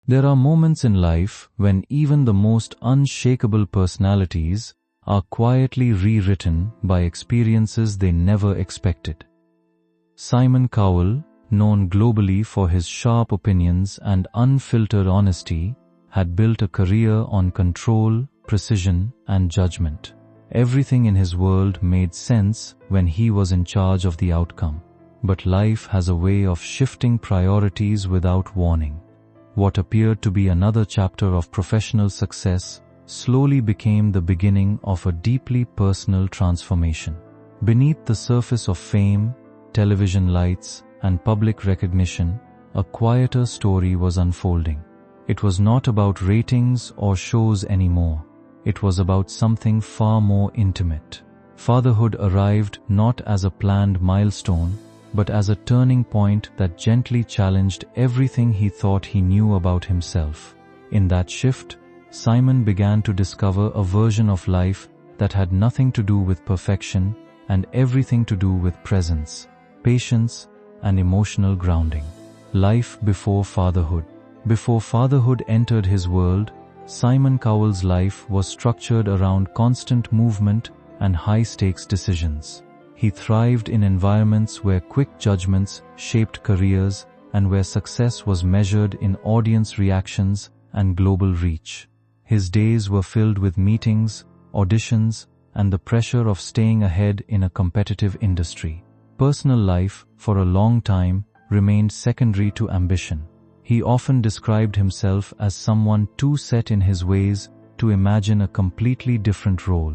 There are moments in life when even the most unshakable personalities are quietly rewritten by experiences they never expected. Simon Cowell, known globally for his sharp opinions and unfiltered honesty, had built a career on control, precision, and judgment. Everything in his world made sense when he was in charge of the outcome. But life has a way of shifting priorities without warning. What appeared to be another chapter of professional success slowly became the beginning of a deeply personal transformation. Beneath the surface of fame, television lights, and public recognition, a quieter story was unfolding. It was not about ratings or shows anymore. It was about something far more intimate. Fatherhood arrived not as a planned milestone, but as a turning point that gently challenged everything he thought he knew about himself. In that shift, Simon began to discover a version of life that had nothing to do with perfection and everything to do with presence, patience, and emotional grounding. Life before fatherhood. Before fatherhood entered his world, Simon Cowell's life was structured around constant movement and high-stakes decisions. He thrived in environments where quick judgments shaped careers and where success was measured in audience reactions and global reach. His days were filled with meetings, auditions, and the pressure of staying ahead in a competitive industry. Personal life, for a long time, remained secondary to ambition. He often described himself as someone too set in his ways to imagine a completely different role.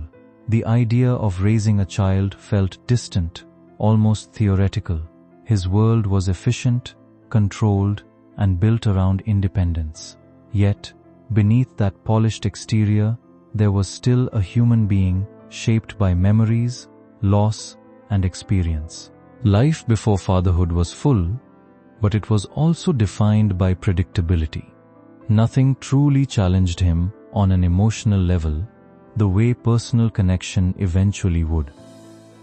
The idea of raising a child felt distant, almost theoretical. His world was efficient, controlled, and built around independence. Yet, beneath that polished exterior, there was still a human being shaped by memories, loss, and experience. Life before fatherhood was full, but it was also defined by predictability. Nothing truly challenged him on an emotional level, the way personal connection eventually would.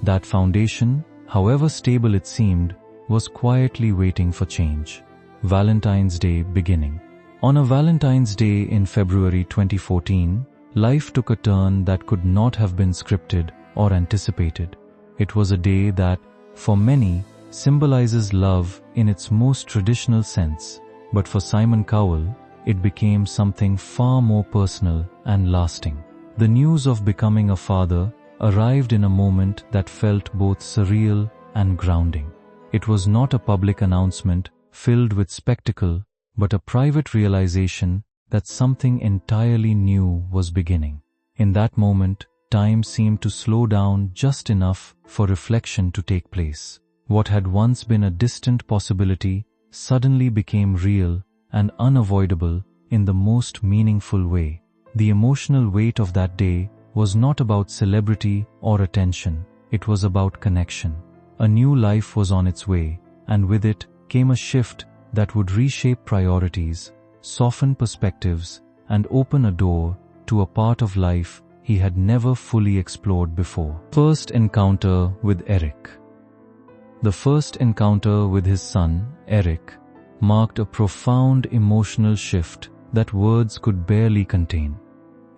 That foundation, however stable it seemed, was quietly waiting for change. Valentine's Day beginning. On a Valentine's Day in February 2014, life took a turn that could not have been scripted or anticipated. It was a day that, for many, symbolizes love in its most traditional sense, but for Simon Cowell, it became something far more personal and lasting. The news of becoming a father arrived in a moment that felt both surreal and grounding. It was not a public announcement filled with spectacle, but a private realization that something entirely new was beginning. In that moment, time seemed to slow down just enough for reflection to take place. What had once been a distant possibility suddenly became real and unavoidable in the most meaningful way. The emotional weight of that day was not about celebrity or attention, it was about connection. A new life was on its way, and with it came a shift that would reshape priorities, soften perspectives, and open a door to a part of life he had never fully explored before. First encounter with Eric. The first encounter with his son, Eric, marked a profound emotional shift that words could barely contain.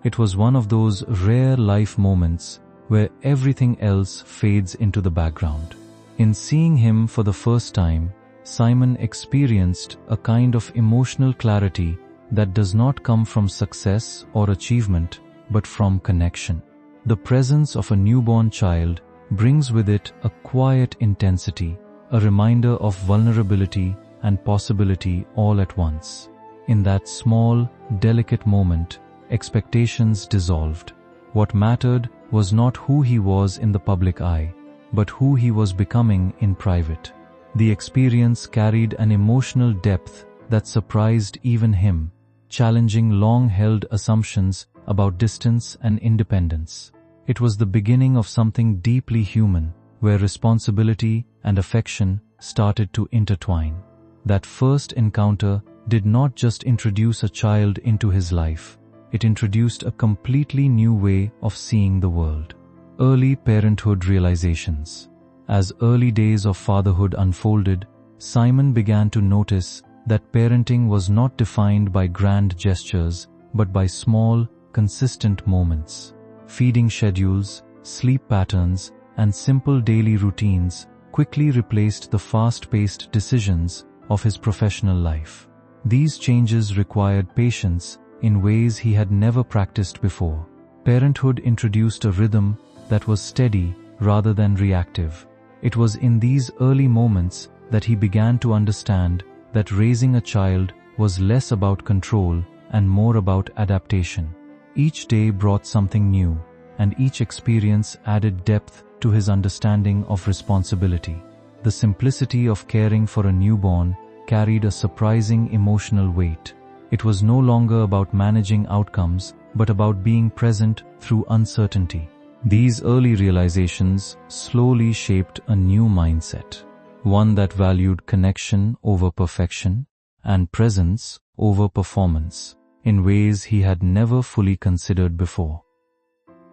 It was one of those rare life moments where everything else fades into the background. In seeing him for the first time, Simon experienced a kind of emotional clarity that does not come from success or achievement, but from connection. The presence of a newborn child brings with it a quiet intensity, a reminder of vulnerability and possibility all at once. In that small, delicate moment, expectations dissolved. What mattered was not who he was in the public eye, but who he was becoming in private. The experience carried an emotional depth that surprised even him, challenging long-held assumptions about distance and independence. It was the beginning of something deeply human, where responsibility and affection started to intertwine. That first encounter did not just introduce a child into his life, it introduced a completely new way of seeing the world. Early parenthood realizations. As early days of fatherhood unfolded, Simon began to notice that parenting was not defined by grand gestures, but by small, consistent moments. Feeding schedules, sleep patterns, and simple daily routines quickly replaced the fast-paced decisions of his professional life. These changes required patience in ways he had never practiced before. Parenthood introduced a rhythm that was steady rather than reactive. It was in these early moments that he began to understand that raising a child was less about control and more about adaptation. Each day brought something new, and each experience added depth to his understanding of responsibility. The simplicity of caring for a newborn carried a surprising emotional weight. It was no longer about managing outcomes, but about being present through uncertainty. These early realizations slowly shaped a new mindset, one that valued connection over perfection and presence over performance, in ways he had never fully considered before.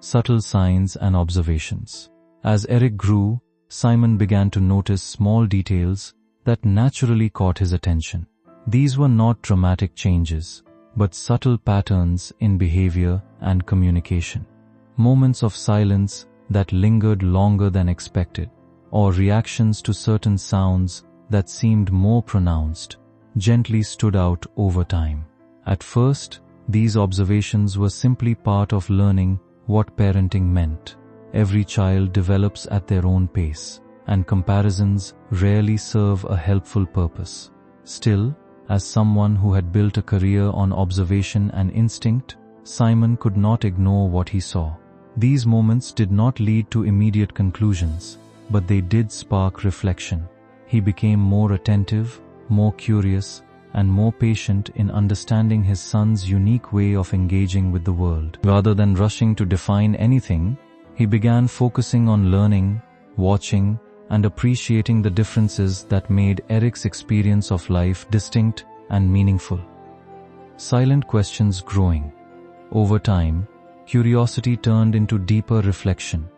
Subtle signs and observations. As Eric grew, Simon began to notice small details that naturally caught his attention. These were not dramatic changes, but subtle patterns in behavior and communication. Moments of silence that lingered longer than expected, or reactions to certain sounds that seemed more pronounced, gently stood out over time. At first, these observations were simply part of learning what parenting meant. Every child develops at their own pace, and comparisons rarely serve a helpful purpose. Still, as someone who had built a career on observation and instinct, Simon could not ignore what he saw. These moments did not lead to immediate conclusions, but they did spark reflection. He became more attentive, more curious, and more patient in understanding his son's unique way of engaging with the world. Rather than rushing to define anything, he began focusing on learning, watching, and appreciating the differences that made Eric's experience of life distinct and meaningful. Silent questions growing. Over time, curiosity turned into deeper reflection.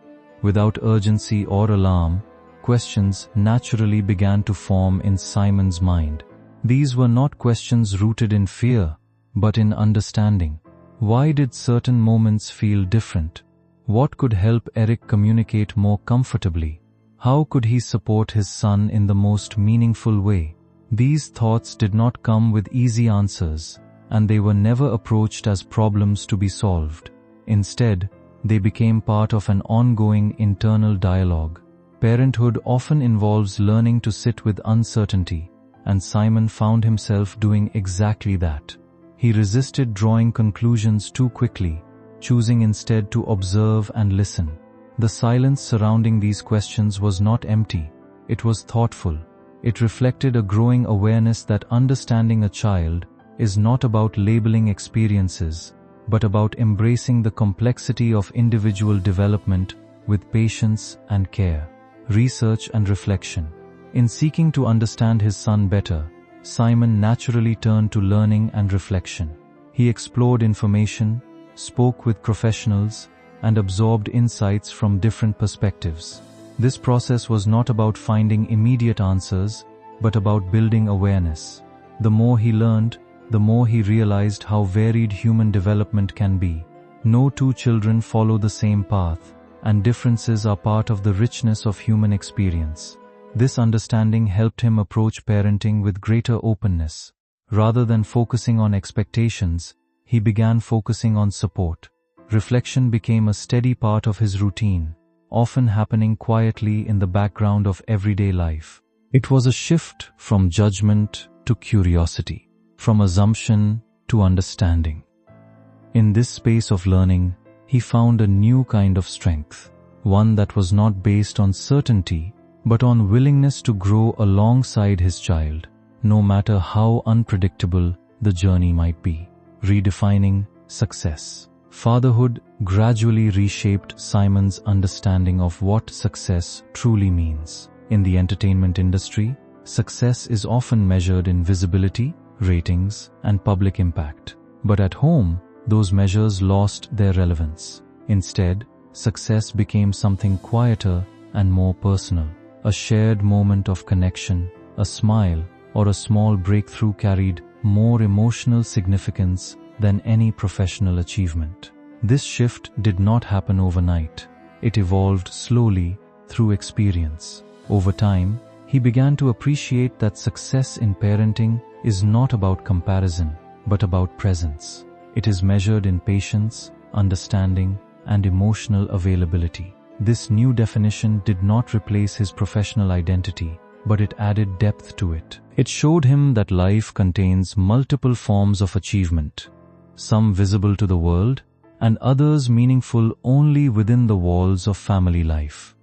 Without urgency or alarm, questions naturally began to form in Simon's mind. These were not questions rooted in fear, but in understanding. Why did certain moments feel different? What could help Eric communicate more comfortably? How could he support his son in the most meaningful way? These thoughts did not come with easy answers, and they were never approached as problems to be solved. Instead, they became part of an ongoing internal dialogue. Parenthood often involves learning to sit with uncertainty, and Simon found himself doing exactly that. He resisted drawing conclusions too quickly, choosing instead to observe and listen. The silence surrounding these questions was not empty, it was thoughtful. It reflected a growing awareness that understanding a child is not about labeling experiences, but about embracing the complexity of individual development with patience and care. Research and reflection. In seeking to understand his son better, Simon naturally turned to learning and reflection. He explored information, spoke with professionals, and absorbed insights from different perspectives. This process was not about finding immediate answers, but about building awareness. The more he learned, the more he realized how varied human development can be. No two children follow the same path, and differences are part of the richness of human experience. This understanding helped him approach parenting with greater openness. Rather than focusing on expectations, he began focusing on support. Reflection became a steady part of his routine, often happening quietly in the background of everyday life. It was a shift from judgment to curiosity, from assumption to understanding. In this space of learning, he found a new kind of strength, one that was not based on certainty, but on willingness to grow alongside his child, no matter how unpredictable the journey might be. Redefining success. Fatherhood gradually reshaped Simon's understanding of what success truly means. In the entertainment industry, success is often measured in visibility, ratings, and public impact. But at home, those measures lost their relevance. Instead, success became something quieter and more personal. A shared moment of connection, a smile, or a small breakthrough carried more emotional significance than any professional achievement. This shift did not happen overnight. It evolved slowly through experience. Over time, he began to appreciate that success in parenting is not about comparison, but about presence. It is measured in patience, understanding, and emotional availability. This new definition did not replace his professional identity, but it added depth to it. It showed him that life contains multiple forms of achievement, some visible to the world, and others meaningful only within the walls of family life.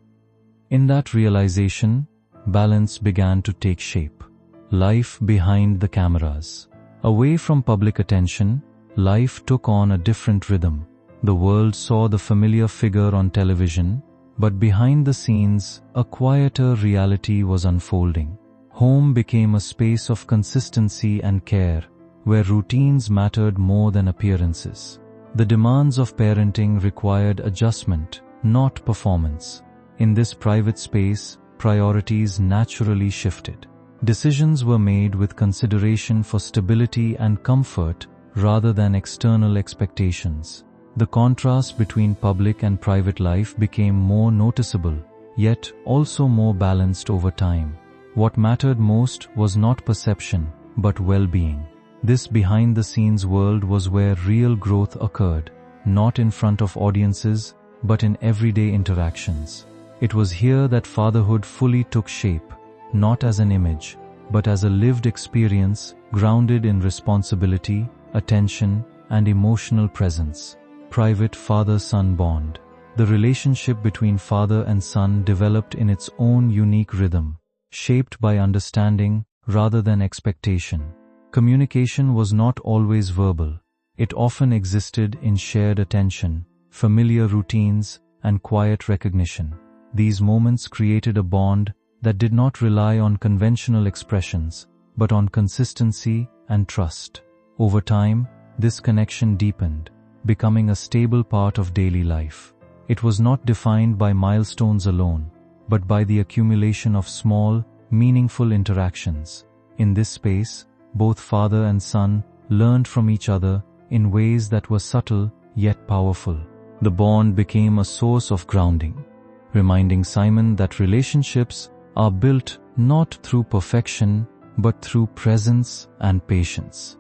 In that realization, balance began to take shape. Life behind the cameras. Away from public attention, life took on a different rhythm. The world saw the familiar figure on television, but behind the scenes, a quieter reality was unfolding. Home became a space of consistency and care, where routines mattered more than appearances. The demands of parenting required adjustment, not performance. In this private space, priorities naturally shifted. Decisions were made with consideration for stability and comfort rather than external expectations. The contrast between public and private life became more noticeable, yet also more balanced over time. What mattered most was not perception, but well-being. This behind-the-scenes world was where real growth occurred, not in front of audiences, but in everyday interactions. It was here that fatherhood fully took shape, not as an image, but as a lived experience grounded in responsibility, attention, and emotional presence. Private father-son bond. The relationship between father and son developed in its own unique rhythm, shaped by understanding rather than expectation. Communication was not always verbal. It often existed in shared attention, familiar routines, and quiet recognition. These moments created a bond that did not rely on conventional expressions, but on consistency and trust. Over time, this connection deepened, becoming a stable part of daily life. It was not defined by milestones alone, but by the accumulation of small, meaningful interactions. In this space, both father and son learned from each other in ways that were subtle yet powerful. The bond became a source of grounding, reminding Simon that relationships are built not through perfection, but through presence and patience.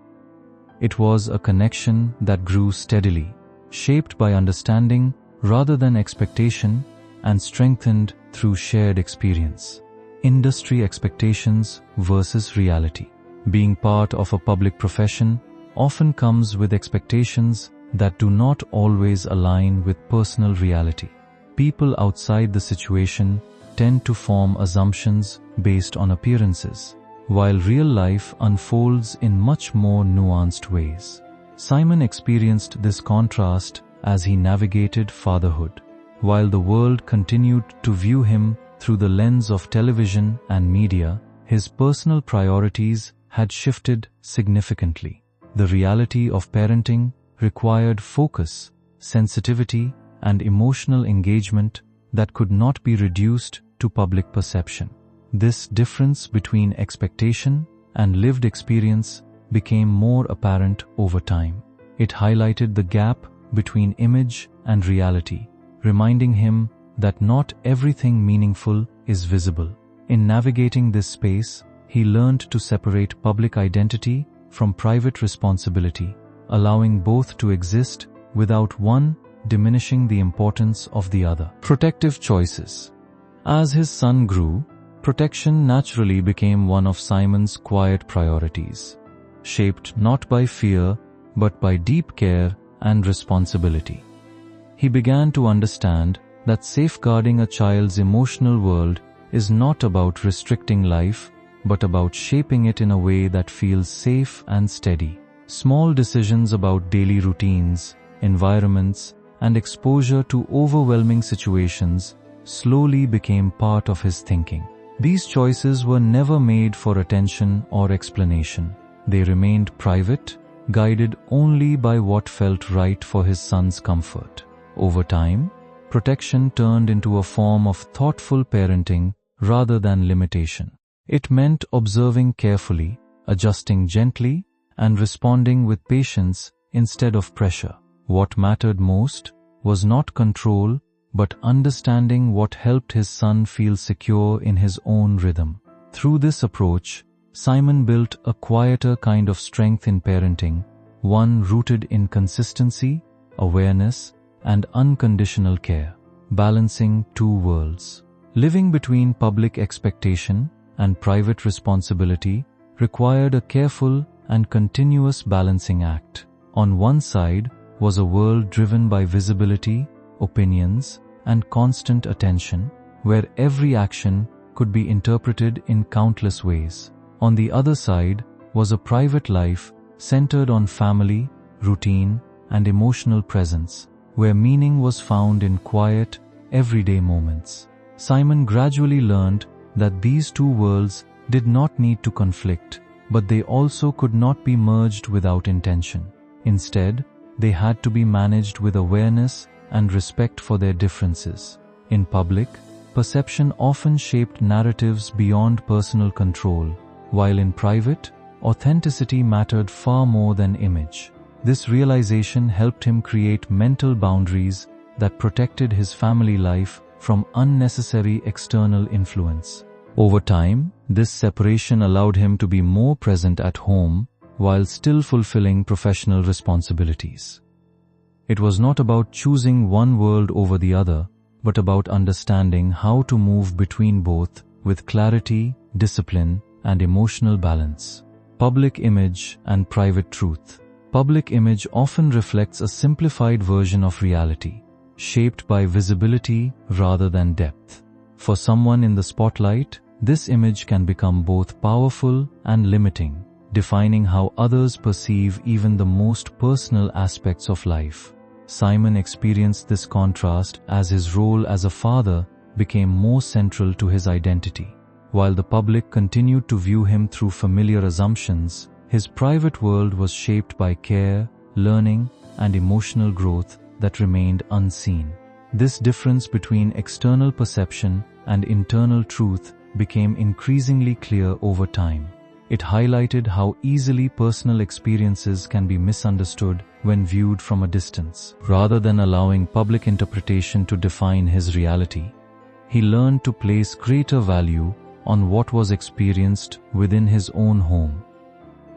It was a connection that grew steadily, shaped by understanding rather than expectation, and strengthened through shared experience. Industry expectations versus reality. Being part of a public profession often comes with expectations that do not always align with personal reality. People outside the situation tend to form assumptions based on appearances, while real life unfolds in much more nuanced ways. Simon experienced this contrast as he navigated fatherhood. While the world continued to view him through the lens of television and media, his personal priorities had shifted significantly. The reality of parenting required focus, sensitivity, and emotional engagement that could not be reduced to public perception. This difference between expectation and lived experience became more apparent over time. It highlighted the gap between image and reality, reminding him that not everything meaningful is visible. In navigating this space, he learned to separate public identity from private responsibility, allowing both to exist without one diminishing the importance of the other. Protective choices. As his son grew, protection naturally became one of Simon's quiet priorities, shaped not by fear but by deep care and responsibility. He began to understand that safeguarding a child's emotional world is not about restricting life, but about shaping it in a way that feels safe and steady. Small decisions about daily routines, environments, and exposure to overwhelming situations slowly became part of his thinking. These choices were never made for attention or explanation. They remained private, guided only by what felt right for his son's comfort. Over time, protection turned into a form of thoughtful parenting rather than limitation. It meant observing carefully, adjusting gently, and responding with patience instead of pressure. What mattered most was not control, but understanding what helped his son feel secure in his own rhythm. Through this approach, Simon built a quieter kind of strength in parenting, one rooted in consistency, awareness, and unconditional care, balancing two worlds. Living between public expectation and private responsibility required a careful and continuous balancing act. On one side was a world driven by visibility, opinions, and constant attention, where every action could be interpreted in countless ways. On the other side was a private life centered on family, routine, and emotional presence, where meaning was found in quiet, everyday moments. Simon gradually learned that these two worlds did not need to conflict, but they also could not be merged without intention. Instead, they had to be managed with awareness and respect for their differences. In public, perception often shaped narratives beyond personal control, while in private, authenticity mattered far more than image. This realization helped him create mental boundaries that protected his family life from unnecessary external influence. Over time, this separation allowed him to be more present at home while still fulfilling professional responsibilities. It was not about choosing one world over the other, but about understanding how to move between both with clarity, discipline, and emotional balance. Public image and private truth. Public image often reflects a simplified version of reality, shaped by visibility rather than depth. For someone in the spotlight, this image can become both powerful and limiting, defining how others perceive even the most personal aspects of life. Simon experienced this contrast as his role as a father became more central to his identity. While the public continued to view him through familiar assumptions, his private world was shaped by care, learning, and emotional growth that remained unseen. This difference between external perception and internal truth became increasingly clear over time. It highlighted how easily personal experiences can be misunderstood when viewed from a distance. Rather than allowing public interpretation to define his reality, he learned to place greater value on what was experienced within his own home.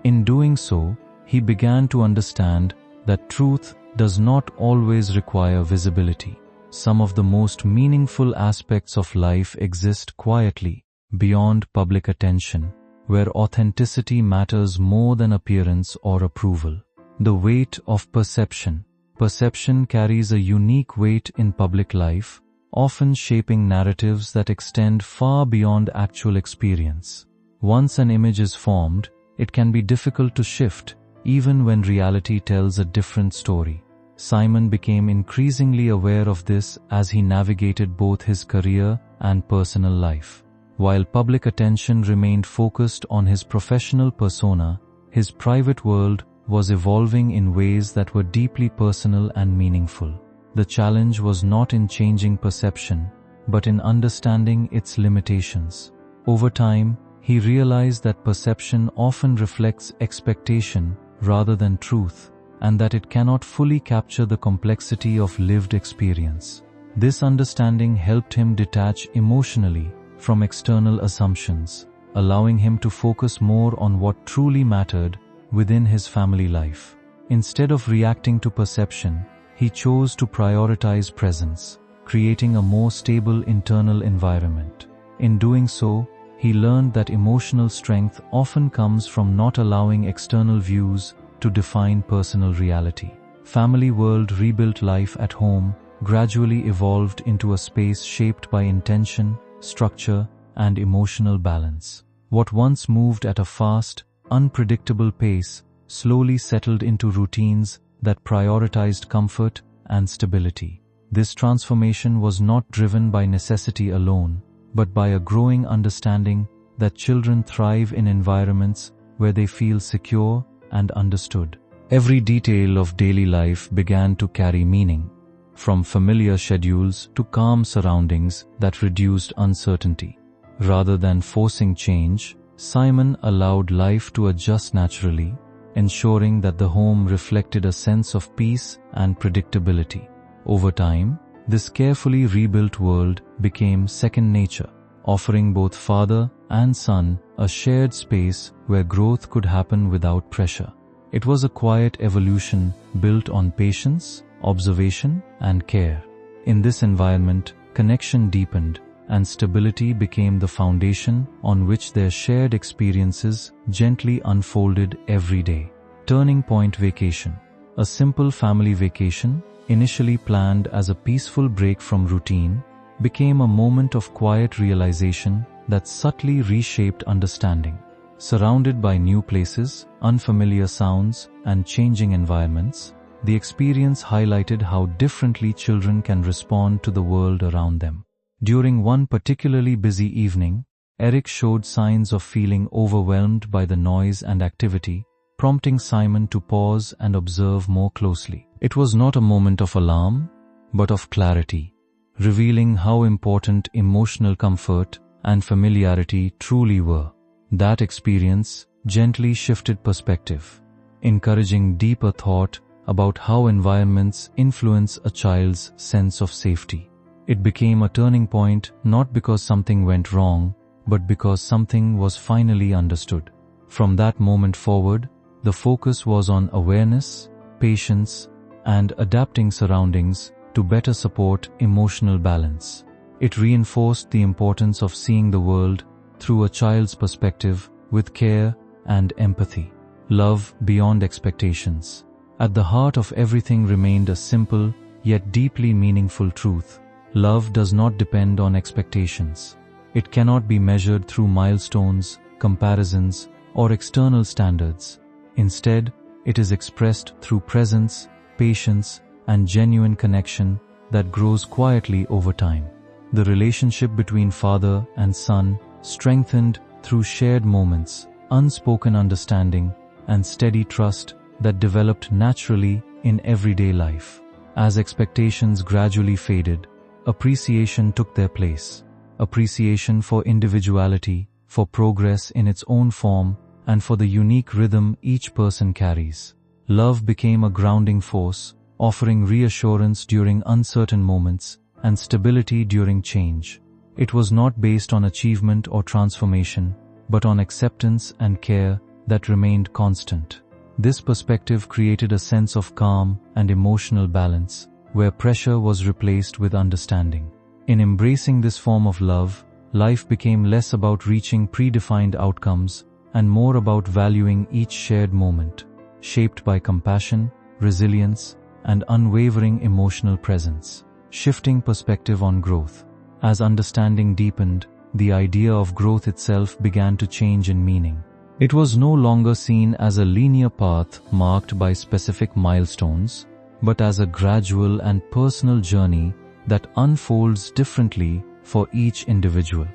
In doing so, he began to understand that truth does not always require visibility. Some of the most meaningful aspects of life exist quietly, beyond public attention, where authenticity matters more than appearance or approval. The weight of perception. Perception carries a unique weight in public life, often shaping narratives that extend far beyond actual experience. Once an image is formed, it can be difficult to shift, even when reality tells a different story. Simon became increasingly aware of this as he navigated both his career and personal life. While public attention remained focused on his professional persona, his private world was evolving in ways that were deeply personal and meaningful. The challenge was not in changing perception, but in understanding its limitations. Over time, he realized that perception often reflects expectation rather than truth, and that it cannot fully capture the complexity of lived experience. This understanding helped him detach emotionally from external assumptions, allowing him to focus more on what truly mattered within his family life. Instead of reacting to perception, he chose to prioritize presence, creating a more stable internal environment. In doing so, he learned that emotional strength often comes from not allowing external views to define personal reality. Family World rebuilt life at home gradually evolved into a space shaped by intention, structure, and emotional balance. What once moved at a fast, unpredictable pace slowly settled into routines that prioritized comfort and stability. This transformation was not driven by necessity alone, but by a growing understanding that children thrive in environments where they feel secure and understood. Every detail of daily life began to carry meaning, from familiar schedules to calm surroundings that reduced uncertainty. Rather than forcing change, Simon allowed life to adjust naturally, ensuring that the home reflected a sense of peace and predictability. Over time, this carefully rebuilt world became second nature, offering both father and son a shared space where growth could happen without pressure. It was a quiet evolution built on patience, observation, and care. In this environment, connection deepened, and stability became the foundation on which their shared experiences gently unfolded every day. Turning Point Vacation. A simple family vacation, initially planned as a peaceful break from routine, became a moment of quiet realization that subtly reshaped understanding. Surrounded by new places, unfamiliar sounds, and changing environments, the experience highlighted how differently children can respond to the world around them. During one particularly busy evening, Eric showed signs of feeling overwhelmed by the noise and activity, prompting Simon to pause and observe more closely. It was not a moment of alarm, but of clarity, revealing how important emotional comfort and familiarity truly were. That experience gently shifted perspective, encouraging deeper thought about how environments influence a child's sense of safety. It became a turning point not because something went wrong, but because something was finally understood. From that moment forward, the focus was on awareness, patience, and adapting surroundings to better support emotional balance. It reinforced the importance of seeing the world through a child's perspective with care and empathy. Love beyond expectations. At the heart of everything remained a simple yet deeply meaningful truth. Love does not depend on expectations. It cannot be measured through milestones, comparisons, or external standards. Instead, it is expressed through presence, patience, and genuine connection that grows quietly over time. The relationship between father and son strengthened through shared moments, unspoken understanding, and steady trust that developed naturally in everyday life. As expectations gradually faded, appreciation took their place. Appreciation for individuality, for progress in its own form, and for the unique rhythm each person carries. Love became a grounding force, offering reassurance during uncertain moments and stability during change. It was not based on achievement or transformation, but on acceptance and care that remained constant. This perspective created a sense of calm and emotional balance, where pressure was replaced with understanding. In embracing this form of love, life became less about reaching predefined outcomes and more about valuing each shared moment, shaped by compassion, resilience, and unwavering emotional presence. Shifting perspective on growth. As understanding deepened, the idea of growth itself began to change in meaning. It was no longer seen as a linear path marked by specific milestones, but as a gradual and personal journey that unfolds differently for each individual.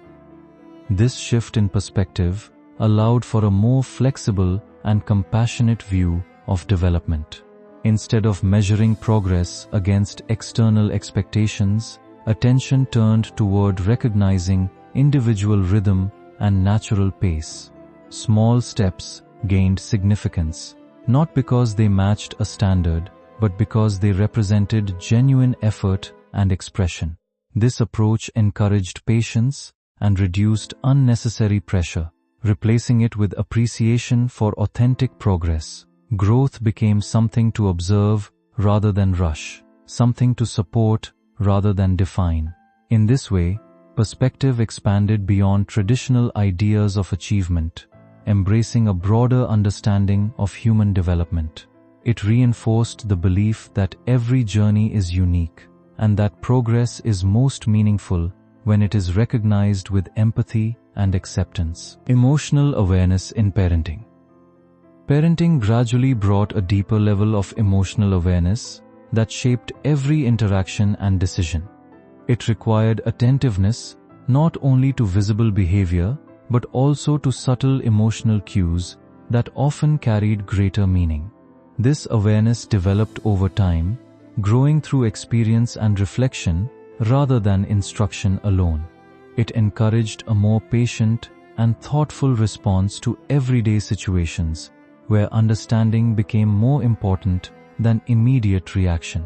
This shift in perspective allowed for a more flexible and compassionate view of development. Instead of measuring progress against external expectations, attention turned toward recognizing individual rhythm and natural pace. Small steps gained significance, not because they matched a standard, but because they represented genuine effort and expression. This approach encouraged patience and reduced unnecessary pressure, replacing it with appreciation for authentic progress. Growth became something to observe rather than rush, something to support rather than define. In this way, perspective expanded beyond traditional ideas of achievement, embracing a broader understanding of human development. It reinforced the belief that every journey is unique, and that progress is most meaningful when it is recognized with empathy and acceptance. Emotional awareness in parenting. Parenting gradually brought a deeper level of emotional awareness that shaped every interaction and decision. It required attentiveness not only to visible behavior, but also to subtle emotional cues that often carried greater meaning. This awareness developed over time, growing through experience and reflection rather than instruction alone. It encouraged a more patient and thoughtful response to everyday situations, where understanding became more important than immediate reaction.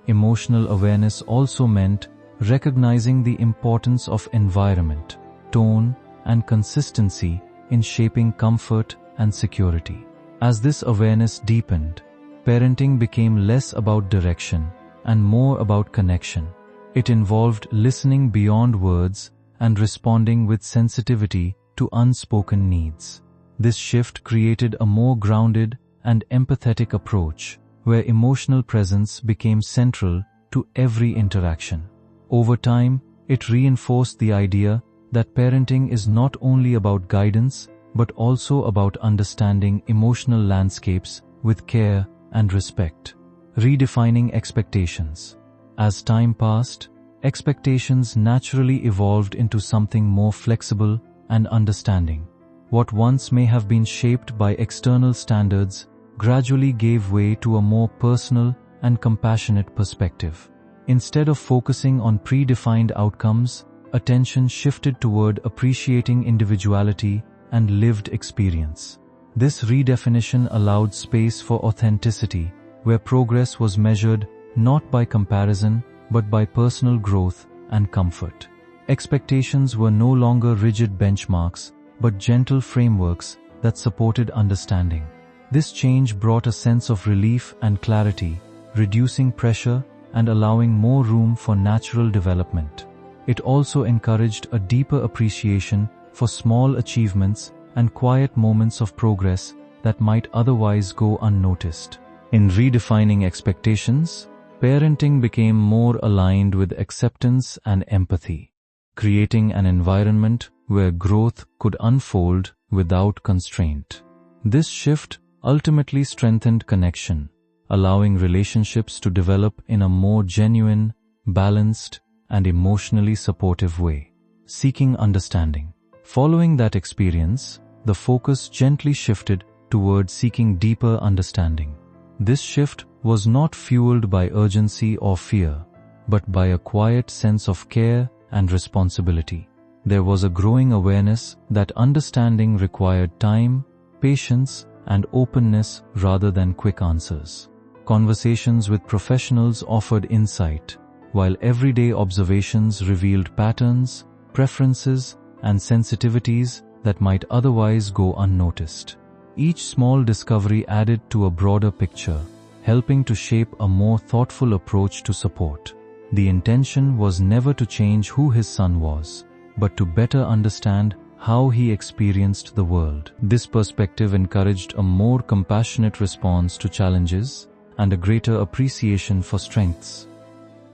Emotional awareness also meant recognizing the importance of environment, tone, and consistency in shaping comfort and security. As this awareness deepened, parenting became less about direction and more about connection. It involved listening beyond words and responding with sensitivity to unspoken needs. This shift created a more grounded and empathetic approach, where emotional presence became central to every interaction. Over time, it reinforced the idea that parenting is not only about guidance, but also about understanding emotional landscapes with care and respect. Redefining expectations. As time passed, expectations naturally evolved into something more flexible and understanding. What once may have been shaped by external standards gradually gave way to a more personal and compassionate perspective. Instead of focusing on predefined outcomes, attention shifted toward appreciating individuality and lived experience. This redefinition allowed space for authenticity, where progress was measured not by comparison but by personal growth and comfort. Expectations were no longer rigid benchmarks, but gentle frameworks that supported understanding. This change brought a sense of relief and clarity, reducing pressure and allowing more room for natural development. It also encouraged a deeper appreciation for small achievements and quiet moments of progress that might otherwise go unnoticed. In redefining expectations, parenting became more aligned with acceptance and empathy, creating an environment where growth could unfold without constraint. This shift ultimately strengthened connection, allowing relationships to develop in a more genuine, balanced, and emotionally supportive way. Seeking understanding. Following that experience, the focus gently shifted toward seeking deeper understanding. This shift was not fueled by urgency or fear, but by a quiet sense of care and responsibility. There was a growing awareness that understanding required time, patience, and openness rather than quick answers. Conversations with professionals offered insight, while everyday observations revealed patterns, preferences, and sensitivities that might otherwise go unnoticed. Each small discovery added to a broader picture, helping to shape a more thoughtful approach to support. The intention was never to change who his son was, but to better understand how he experienced the world. This perspective encouraged a more compassionate response to challenges and a greater appreciation for strengths.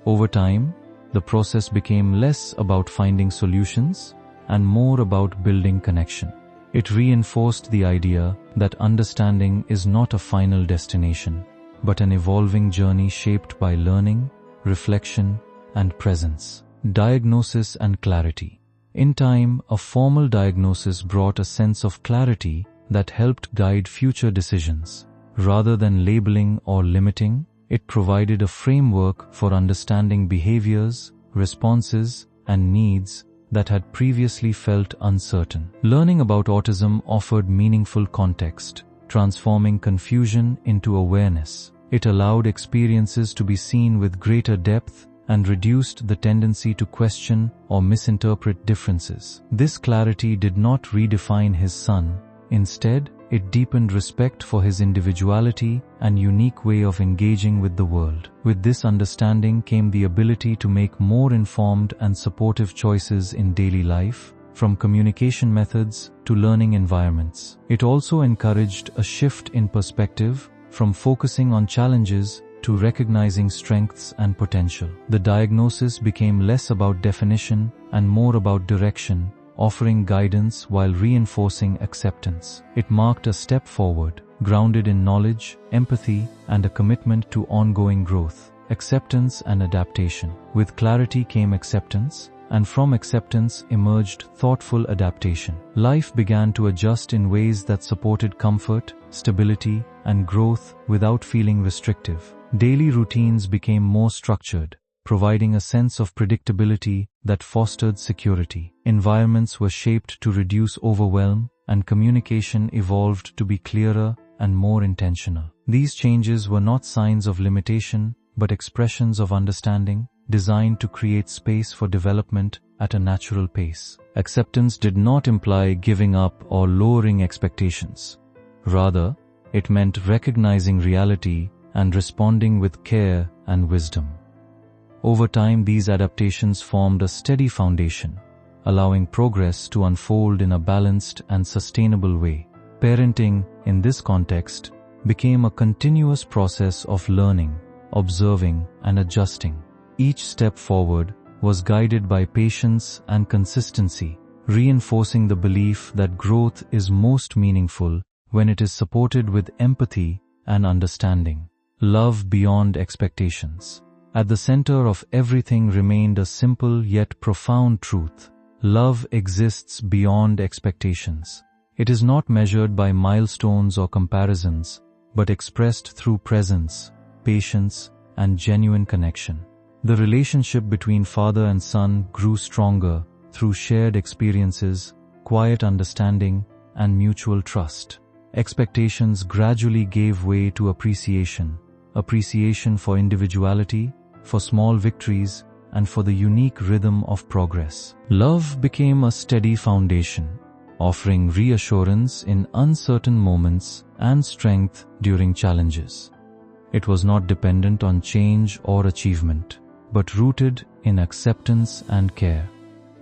Over time, the process became less about finding solutions and more about building connection. It reinforced the idea that understanding is not a final destination, but an evolving journey shaped by learning, reflection, and presence. Diagnosis and clarity. In time, a formal diagnosis brought a sense of clarity that helped guide future decisions. Rather than labeling or limiting, it provided a framework for understanding behaviors, responses, and needs that had previously felt uncertain. Learning about autism offered meaningful context, transforming confusion into awareness. It allowed experiences to be seen with greater depth and reduced the tendency to question or misinterpret differences. This clarity did not redefine his son. Instead, it deepened respect for his individuality and unique way of engaging with the world. With this understanding came the ability to make more informed and supportive choices in daily life, from communication methods to learning environments. It also encouraged a shift in perspective, from focusing on challenges to recognizing strengths and potential. The diagnosis became less about definition and more about direction, offering guidance while reinforcing acceptance. It marked a step forward, grounded in knowledge, empathy, and a commitment to ongoing growth, acceptance and adaptation. With clarity came acceptance, and from acceptance emerged thoughtful adaptation. Life began to adjust in ways that supported comfort, stability, and growth without feeling restrictive. Daily routines became more structured, providing a sense of predictability that fostered security. Environments were shaped to reduce overwhelm, and communication evolved to be clearer and more intentional. These changes were not signs of limitation, but expressions of understanding, designed to create space for development at a natural pace. Acceptance did not imply giving up or lowering expectations. Rather, it meant recognizing reality and responding with care and wisdom. Over time, these adaptations formed a steady foundation, allowing progress to unfold in a balanced and sustainable way. Parenting, in this context, became a continuous process of learning, observing, and adjusting. Each step forward was guided by patience and consistency, reinforcing the belief that growth is most meaningful when it is supported with empathy and understanding. Love beyond expectations. At the center of everything remained a simple yet profound truth. Love exists beyond expectations. It is not measured by milestones or comparisons, but expressed through presence, patience, and genuine connection. The relationship between father and son grew stronger through shared experiences, quiet understanding, and mutual trust. Expectations gradually gave way to appreciation for individuality, for small victories, and for the unique rhythm of progress. Love became a steady foundation, offering reassurance in uncertain moments and strength during challenges. It was not dependent on change or achievement, but rooted in acceptance and care.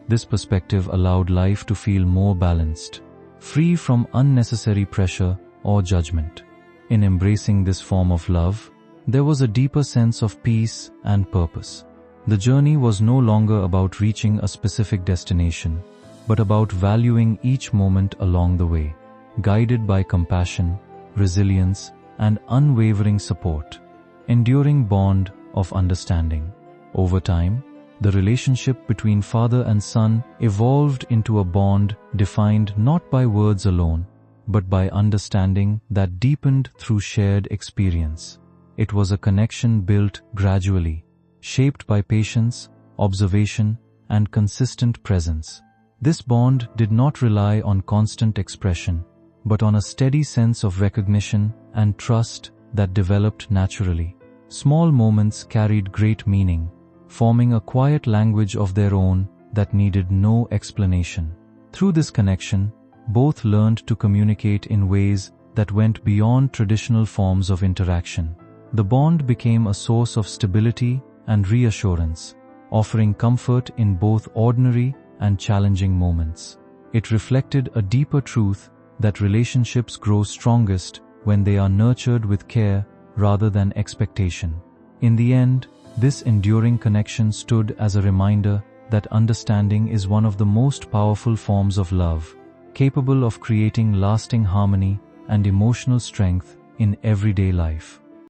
This perspective allowed life to feel more balanced, free from unnecessary pressure or judgment. In embracing this form of love, there was a deeper sense of peace and purpose. The journey was no longer about reaching a specific destination, but about valuing each moment along the way, guided by compassion, resilience, and unwavering support. Enduring bond of understanding. Over time, the relationship between father and son evolved into a bond defined not by words alone, but by understanding that deepened through shared experience. It was a connection built gradually, shaped by patience, observation, and consistent presence. This bond did not rely on constant expression, but on a steady sense of recognition and trust that developed naturally. Small moments carried great meaning, forming a quiet language of their own that needed no explanation. Through this connection, both learned to communicate in ways that went beyond traditional forms of interaction. The bond became a source of stability and reassurance, offering comfort in both ordinary and challenging moments. It reflected a deeper truth that relationships grow strongest when they are nurtured with care rather than expectation. In the end, this enduring connection stood as a reminder that understanding is one of the most powerful forms of love, capable of creating lasting harmony and emotional strength in everyday life.